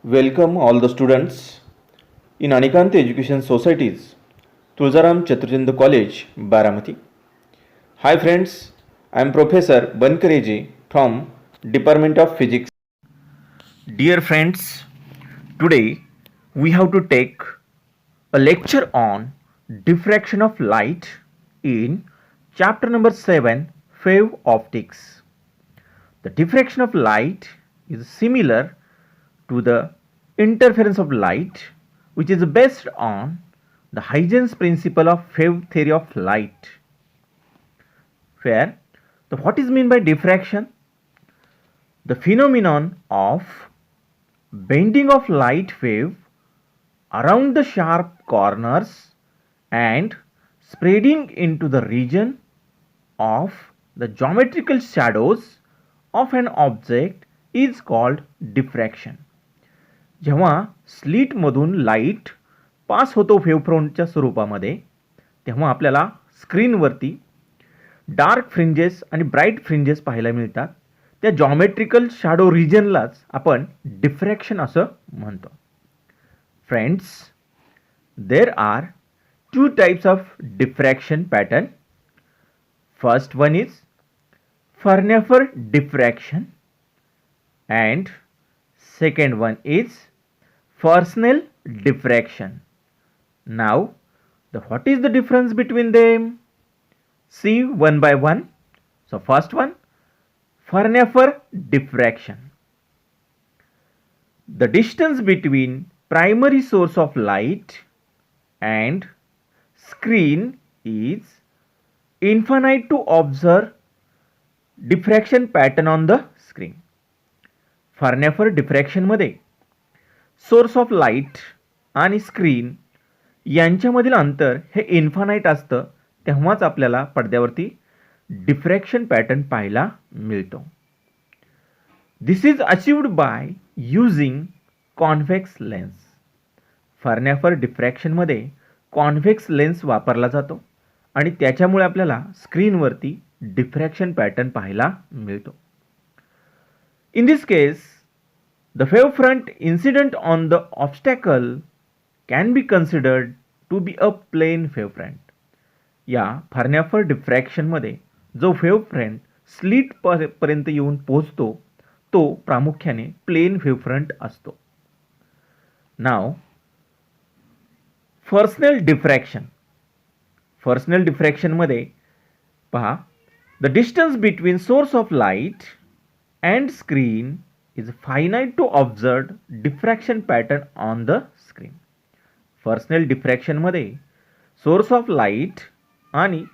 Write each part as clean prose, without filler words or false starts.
Welcome all the students in Anikant Education Societies, Tulzaram Chaturchandra College, Baramati. Hi friends, I am Professor Bankareji from Department of Physics. Dear friends, today we have to take a lecture on diffraction of light in chapter number 7, Wave Optics. The diffraction of light is similar to the interference of light, which is based on the Huygens principle of wave theory of light, where what is meant by diffraction? The phenomenon of bending of light wave around the sharp corners and spreading into the region of the geometrical shadows of an object is called diffraction. जेव्हा स्लीटमधून light पास होतो वेवफ्रंटच्या स्वरूपामध्ये, तेव्हा आपल्याला स्क्रीनवरती dark fringes आणि bright fringes पाहायला मिळतात. त्या geometrical shadow रिजनलाच आपण डिफ्रॅक्शन असं म्हणतो. Friends, there are two types of diffraction pattern. First one is Fraunhofer diffraction and second one is Fresnel diffraction. Now, what is the difference between them? See one by one. So, first one, Fraunhofer diffraction. The distance between primary source of light and screen is infinite to observe diffraction pattern on the screen. Fraunhofer diffraction मध्ये source of light आणि screen यांच्यामधील अंतर हे infinite असतं, तेव्हाच आपल्याला पडद्यावरती diffraction pattern पाहायला मिळतो. This is achieved by using convex lens. Fraunhofer डिफ्रॅक्शनमध्ये कॉन्व्हेक्स लेन्स वापरला जातो आणि त्याच्यामुळे आपल्याला स्क्रीनवरती डिफ्रॅक्शन पॅटर्न पाहायला मिळतो. In this case, the wave front incident on the obstacle can be considered to be a plane wave front. या Fraunhofer डिफ्रॅक्शनमध्ये जो वेव फ्रंट स्लिट पर्यंत येऊन पोहोचतो तो प्रामुख्याने प्लेन वेव फ्रंट असतो. नाव Fresnel diffraction. Fresnel diffractionमध्ये पहा, the distance between source of light and screen is finite to observe diffraction pattern on the screen. Fresnel diffraction मध्ये सोर्स ऑफ लाईट आणि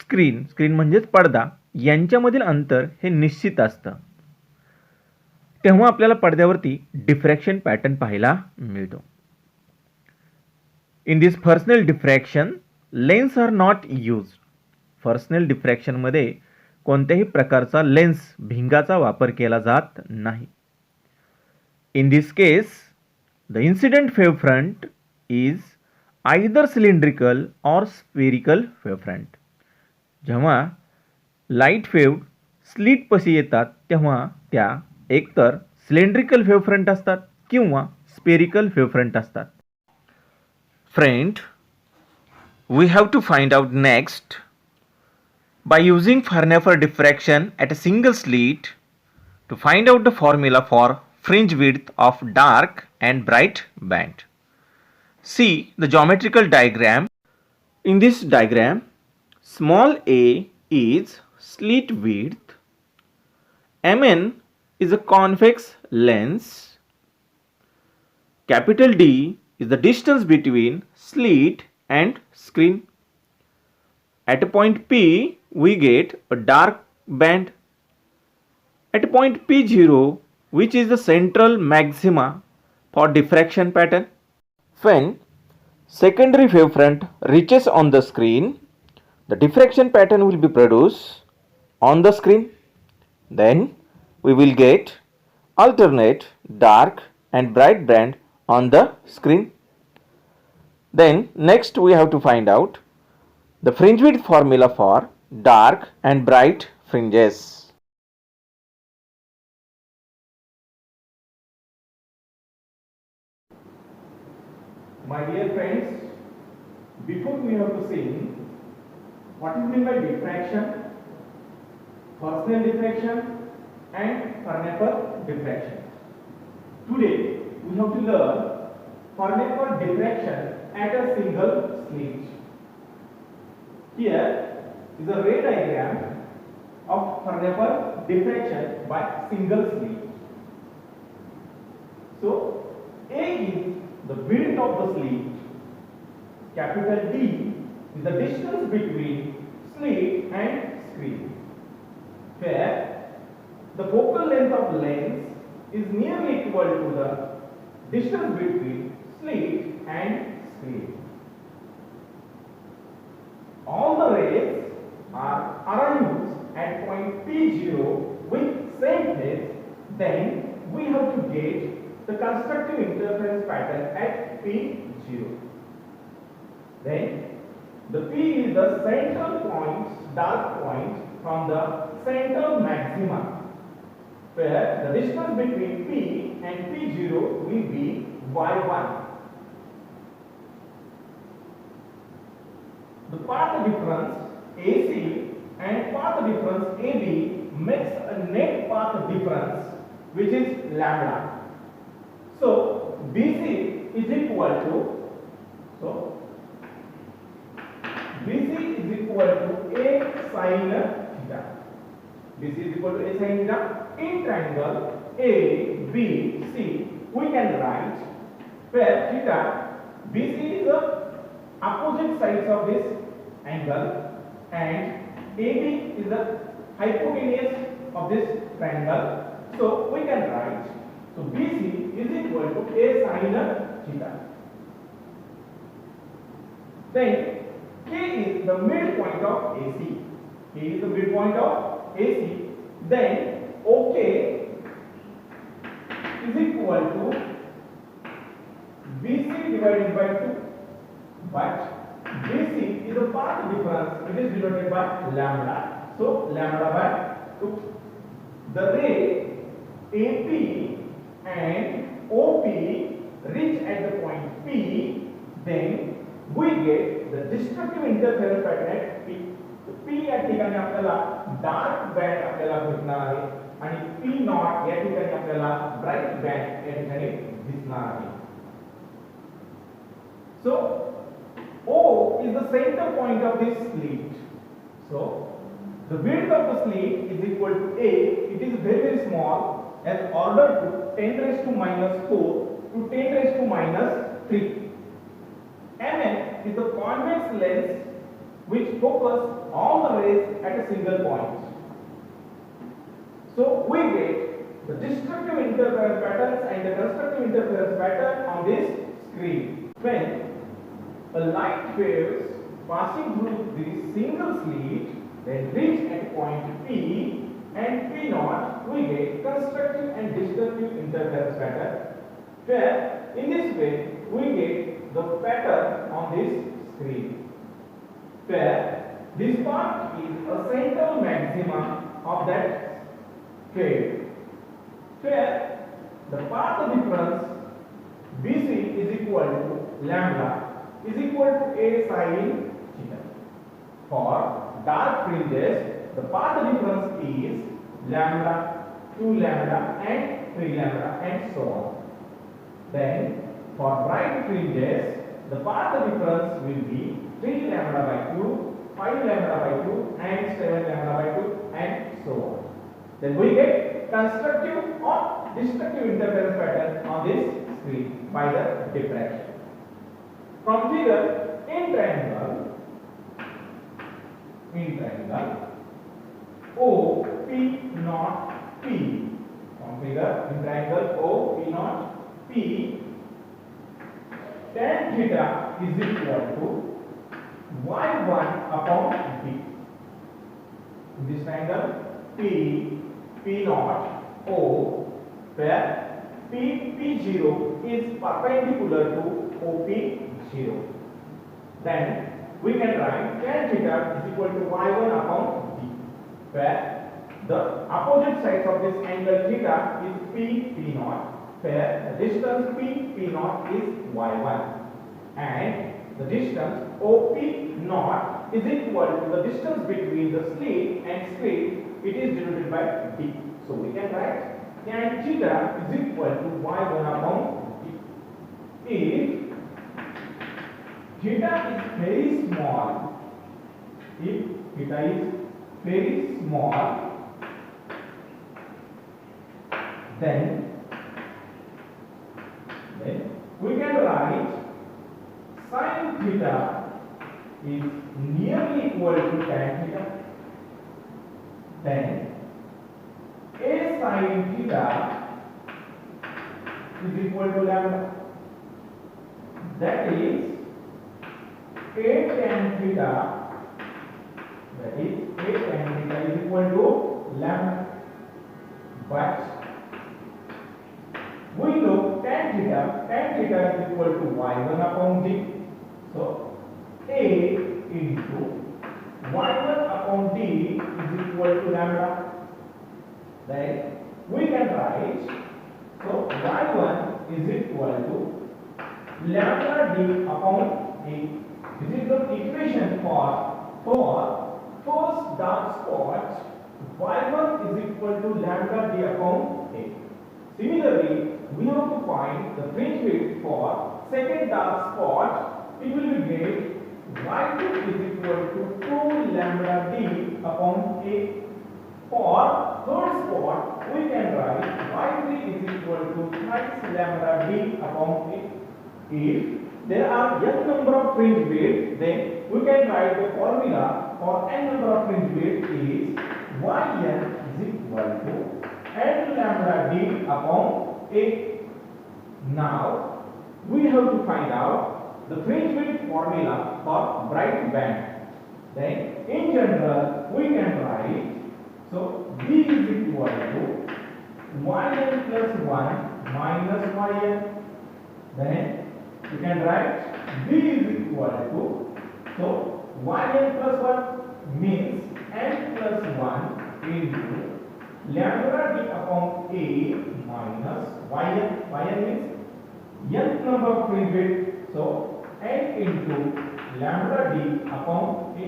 screen म्हणजेच पडदा यांच्यामधील अंतर हे निश्चित असतं, तेव्हा आपल्याला पडद्यावरती डिफ्रॅक्शन पॅटर्न पाहायला मिळतो. In this Fresnel diffraction, lens are not used. Fresnel डिफ्रॅक्शनमध्ये कोणत्याही प्रकारचा लेन्स भिंगाचा वापर केला जात नाही. In this case, the incident wave front is either cylindrical और स्फेरिकल वेव फ्रंट. जेव्हा लाईट वेव स्लिट पशी येतात तेव्हा त्या एकतर सिलेंड्रिकल वेव फ्रंट असतात किंवा स्फेरिकल वेव फ्रंट असतात. Friend, we have to find out next by using Fraunhofer diffraction at a single slit to find out the formula for fringe width of dark and bright band. See the geometrical diagram. In this diagram, small a is slit width, Mn is a convex lens, capital D is the distance between slit and screen. At a point P, we get a dark band. At point P0, which is the central maxima for diffraction pattern, when secondary wavefront reaches on the screen, the diffraction pattern will be produced on the screen. Then we will get alternate dark and bright band on the screen. Then next we have to find out the fringe width formula for dark and bright fringes. My dear friends, before we have to see what is meant by diffraction, Fresnel diffraction and Fraunhofer diffraction. Today we have to learn Fraunhofer diffraction at a single slit. Here is a ray diagram of Fraunhofer diffraction by single slit. So A is the width of the slit, capital D is the distance between slit and screen, where the focal length of lens is nearly equal to the distance between slit and screen. All the rays are arrived at point P0 with same phase, then we have to get the constructive interference pattern at P0. Then the P is the central point, dark point from the central maxima, where the distance between P and P0 will be y1. The path difference AC and path difference AB makes a net path difference which is lambda. So BC is equal to A sin theta. BC is equal to A sin theta. In triangle ABC we can write where theta, BC is the opposite sides of this angle and AB is the hypotenuse of this triangle. So we can write, so BC is equal to A sin theta. Then K is the midpoint of AC. K is the midpoint of AC. Then OK is equal to BC divided by 2. But BC is a path difference, it is denoted by lambda. So lambda by 2. The ray AP and OP reach at the point P, then we get the destructive interference pattern at P. P या ठिकाणी आपल्याला dark band आपल्याला भेटणार आहे आणि P not या ठिकाणी आपल्याला ब्राइट बँड या ठिकाणी दिसणार आहे. So O is the center point of this slit. So the width of the slit is equal to A. It is very small as ordered to 10 raised to minus 4 to 10 raised to minus 3. Mn is the convex lens which focus all the rays at a single point. So we get the destructive interference patterns and the constructive interference pattern on this screen. When a light waves passing through the single slit then reach at point P and P naught, we get constructive and destructive interference pattern, where in this way we get the pattern on this screen, where this part is a central maxima of that phase, where the path difference BC is equal to lambda is equal to A sin theta. For dark fringes, the path difference is lambda, 2 lambda and 3 lambda and so on. Then for bright fringes, the path difference will be 3 lambda by 2, 5 lambda by 2 and 7 lambda by 2 and so on. Then we get constructive or destructive interference pattern on this screen by the diffraction. From figure, in triangle O P naught P. From figure, in triangle O P naught P, tan theta is equal to y1 upon b. In this triangle P naught O, where P0 is perpendicular to OP0. Then we can write tan theta is equal to y1 upon b, where the opposite sides of this angle theta is P naught, where the distance P naught is y1. and the distance OP naught is equal to the distance between the slit and slit. It is denoted by D. So we can write tan theta is equal to y1 upon D. If theta is very small, if theta is very small, then we can write sin theta is nearly equal to tan theta. Then a sin theta is equal to lambda. That is a tan theta. That is a tan theta is equal to lambda. But we know tan theta is equal to y1 upon d. So a into y1 upon d is equal to lambda. Then we can write, so y1 is equal to lambda d upon a. This is the equation for first dark spot. Y1 is equal to lambda d upon a. Similarly, we have to find the fringe width for second dark spot. It will be get y2 is equal to 2 lambda d upon a. For third spot, we can write y3 is equal to thrice lambda d upon a. If there are n number of fringe widths, then we can write the formula for n number of fringe widths is yn is equal to n lambda d upon a. Now we have to find out the fringe width formula for bright band. Then in general we can write, so b is equal to yn plus 1 minus yn. Then you can write b is equal to, so yn plus 1 means n plus 1 into lambda d upon a minus yn means nth number of fringe width, so n into lambda d upon a.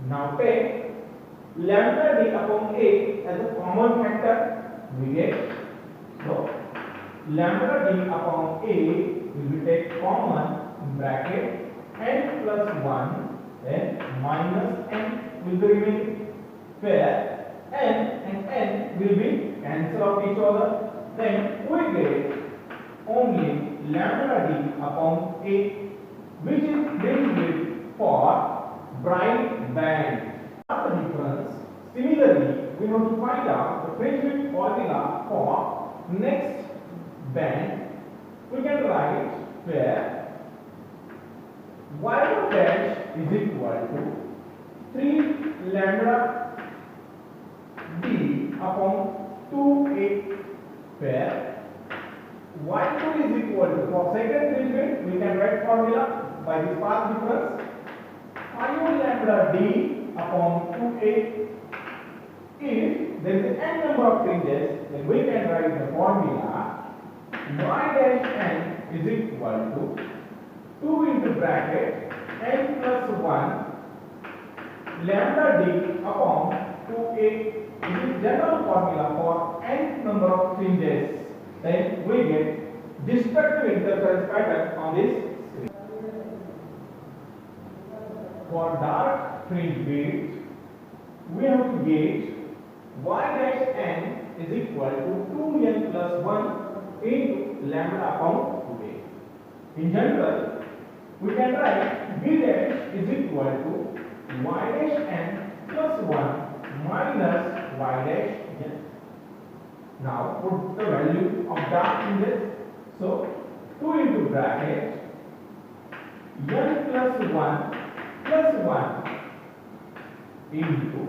Now take lambda d upon a as a common factor, we get, so lambda d upon a will be take common in bracket n plus 1, then minus n will be remaining, where n and n will be cancel of each other. Then we get only lambda d upon a, which is fringe width for bright band. What the difference? Similarly, we have to find out the fringe width formula for next band. We can write where y1 dash is equal to 3 lambda d upon 2a, where y2 is equal to, for second fringe width we can write formula by this path difference, 5 lambda d upon 2a. If there is n number of fringes, then we can write the formula y dash n is equal to 2 into bracket n plus 1 lambda d upon 2a. This is general formula for n number of fringes. Then we get destructive interference pattern on this screen. For dark fringe width, we have to get y dash n is equal to 2n plus 1 into lambda upon 2a. In general, we can write b dash is equal to y dash n plus 1 minus y dash n. Now put the value of dark in this. So 2 into bracket n plus 1 into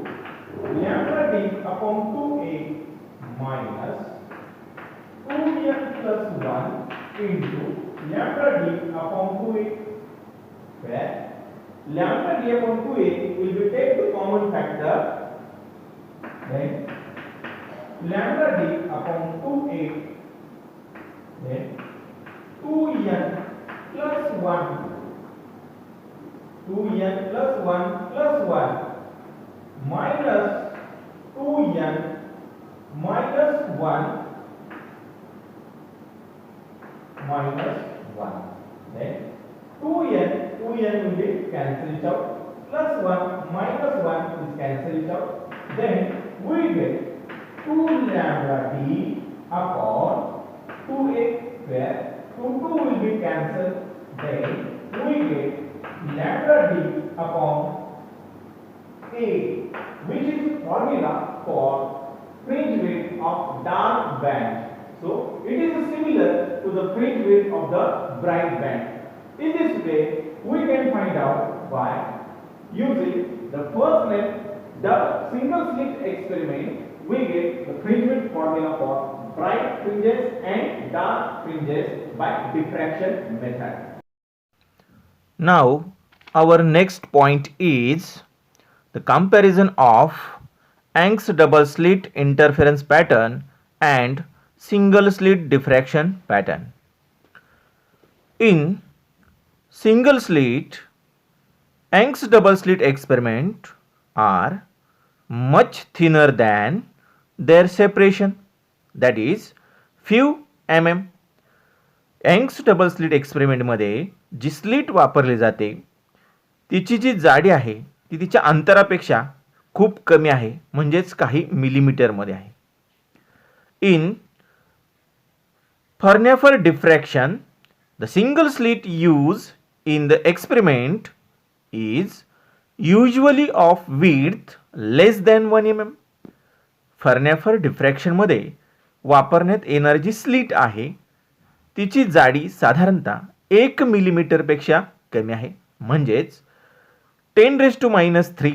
lambda d upon 2a minus 2n plus 1 into lambda d upon 2a, where lambda d upon 2a will be take the common factor, then lambda d upon 2a, then 2n plus 1, 2n plus 1 plus 1 minus 2n minus 1 minus 1. Then 2n will be cancelled out, plus 1 minus 1 is cancelled out. Then we get 2 lambda d upon 2a where 2 will be cancelled. Then we get lambda d upon a, which is formula for fringe width of dark band. So it is similar to the fringe width of the bright band. In this way, we can find out by using the first method, the single slit experiment. We get the fringe width formula for bright fringes and dark fringes by diffraction method. Now, our next point is the comparison of Young's double slit interference pattern and single slit diffraction pattern. In single slit, Young's double slit experiment are much thinner than their separation, that is few mm. Young's double slit experiment मध्ये जी slit वापरली जाते तिची जी जाडी आहे ती तिच्या अंतरापेक्षा खूप कमी आहे, म्हणजेच काही मिलीमीटरमध्ये आहे. In Fraunhofer diffraction, the single slit used in the experiment is usually of width less than 1 mm. Fraunhofer diffraction मध्ये वापरण्यात येणारी जी स्लिट आहे तिची जाडी साधारणतः 1 मिलीमीटरपेक्षा कमी आहे, म्हणजेच 10⁻³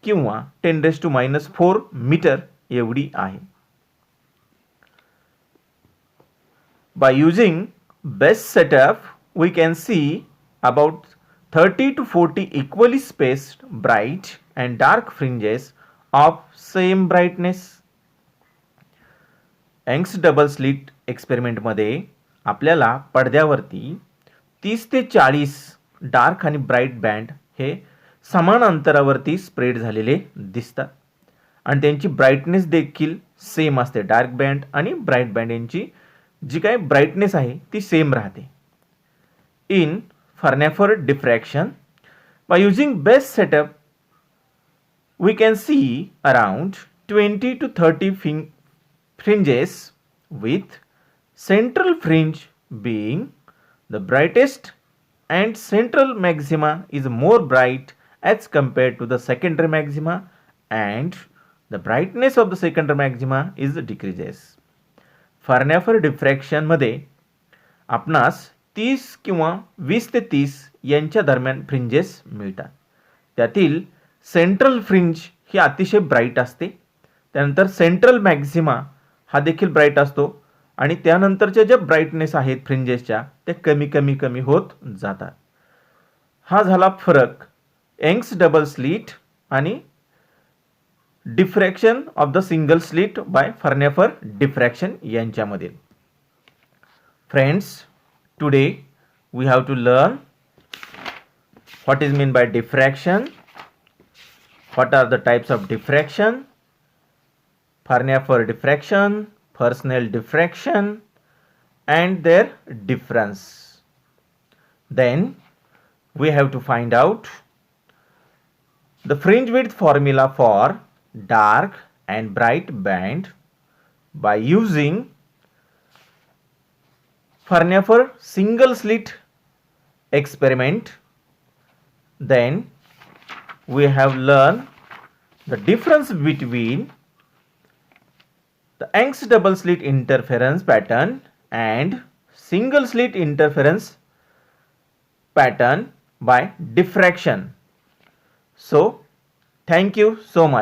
किंवा 10⁻⁴ मीटर एवढी आहे. By using best setup, we can see about 30 to 40 equally spaced bright and dark fringes of same brightness. Young's double slit experiment मध्ये आपल्याला पडद्यावरती 30 ते 40 डार्क आणि ब्राईट बँड हे समान अंतरावरती स्प्रेड झालेले दिसतात आणि त्यांची ब्राईटनेस देखील सेम असते. डार्क बँड आणि ब्राईट बँड यांची जी काय ब्राईटनेस आहे ती सेम राहते. इन Fraunhofer diffraction, by using best setup, we can see around 20 to 30 fringes, with central fringe being the brightest and central maxima is more bright as compared to the secondary maxima, and the brightness of the secondary maxima is decreases. Fraunhofer diffraction मध्ये आपणास 30 किंवा 20 ते 30 यांच्या दरम्यान fringes मिळतात. त्यातील central fringe ही अतिशय bright असते, त्यानंतर सेंट्रल मॅक्झिमा हा देखील ब्राईट असतो आणि त्यानंतरच्या ज्या ब्राईटनेस आहेत फ्रिंजेसच्या त्या कमी कमी कमी होत जातात. हा झाला फरक यंग्स डबल स्लिट आणि diffraction of the single slit by Fraunhofer diffraction यांच्यामध्ये. Friends, today we have to learn what is meant by diffraction, what are the types of diffraction, Fraunhofer diffraction, Fresnel diffraction and their difference. Then we have to find out the fringe width formula for dark and bright band by using Fraunhofer single slit experiment. Then we have learned the difference between the Young's double slit interference pattern and single slit interference pattern by diffraction. So thank you so much.